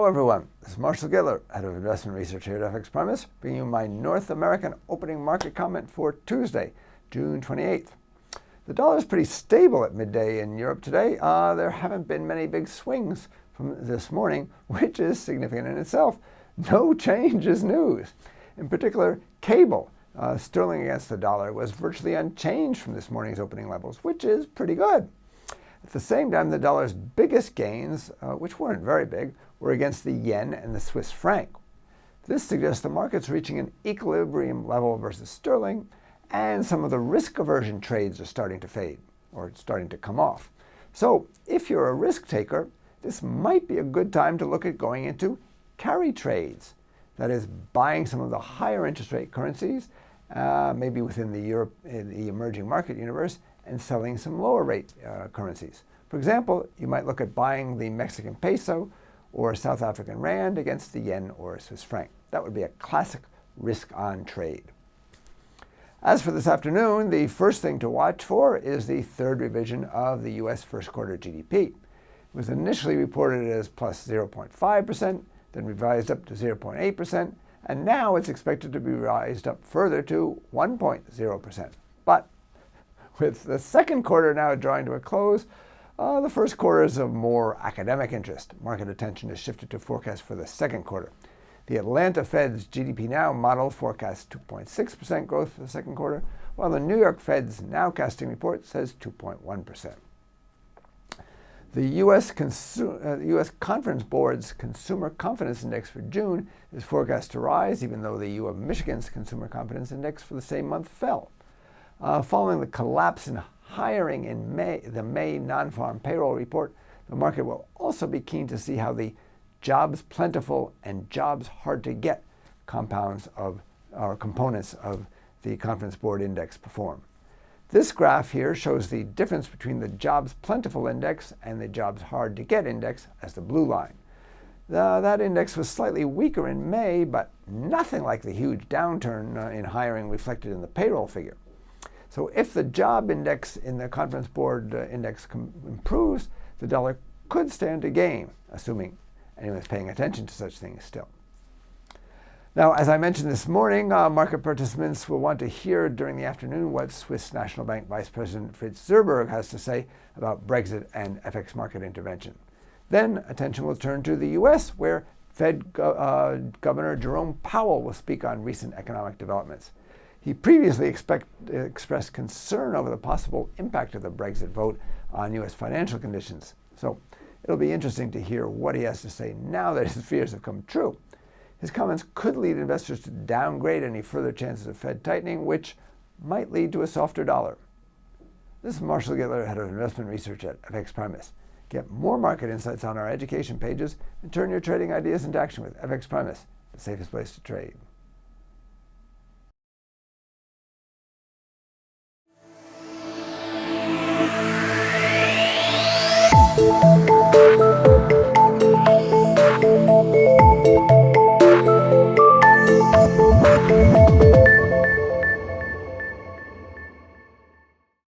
Hello everyone, this is Marshall Gittler, Head of Investment Research here at FXPRIMUS, bringing you my North American opening market comment for Tuesday, June 28th. The dollar is pretty stable at midday in Europe today. There haven't been many big swings from this morning, which is significant in itself. No change is news. In particular, cable, sterling against the dollar, was virtually unchanged from this morning's opening levels, which is pretty good. At the same time, the dollar's biggest gains, which weren't very big, were against the yen and the Swiss franc. This suggests the market's reaching an equilibrium level versus sterling, and some of the risk aversion trades are starting to fade, or starting to come off. So if you're a risk taker, this might be a good time to look at going into carry trades. That is, buying some of the higher interest rate currencies, maybe within the emerging market universe, and selling some lower rate currencies. For example, you might look at buying the Mexican peso or South African rand against the yen or Swiss franc. That would be a classic risk-on trade. As for this afternoon, the first thing to watch for is the third revision of the U.S. first quarter GDP. It was initially reported as plus 0.5%, then revised up to 0.8%, and now it's expected to be revised up further to 1.0%. But with the second quarter now drawing to a close, the first quarter is of more academic interest. Market attention is shifted to forecasts for the second quarter. The Atlanta Fed's GDP Now model forecasts 2.6% growth for the second quarter, while the New York Fed's nowcasting report says 2.1%. The U.S. Conference Board's Consumer Confidence Index for June is forecast to rise, even though the U of Michigan's Consumer Confidence Index for the same month fell. Following the collapse in hiring in the May non-farm payroll report, the market will also be keen to see how the jobs plentiful and jobs hard to get components of the Conference Board Index perform. This graph here shows the difference between the jobs plentiful index and the jobs hard to get index as the blue line. That index was slightly weaker in May, but nothing like the huge downturn in hiring reflected in the payroll figure. So if the job index in the Conference Board index improves, the dollar could stand to gain, assuming anyone's paying attention to such things still. Now, as I mentioned this morning, market participants will want to hear during the afternoon what Swiss National Bank Vice President Fritz Zurberg has to say about Brexit and FX market intervention. Then attention will turn to the U.S., where Fed Governor Jerome Powell will speak on recent economic developments. He previously expressed concern over the possible impact of the Brexit vote on U.S. financial conditions. So it'll be interesting to hear what he has to say now that his fears have come true. His comments could lead investors to downgrade any further chances of Fed tightening, which might lead to a softer dollar. This is Marshall Gittler, Head of Investment Research at FXPRIMUS. Get more market insights on our education pages and turn your trading ideas into action with FXPRIMUS, the safest place to trade.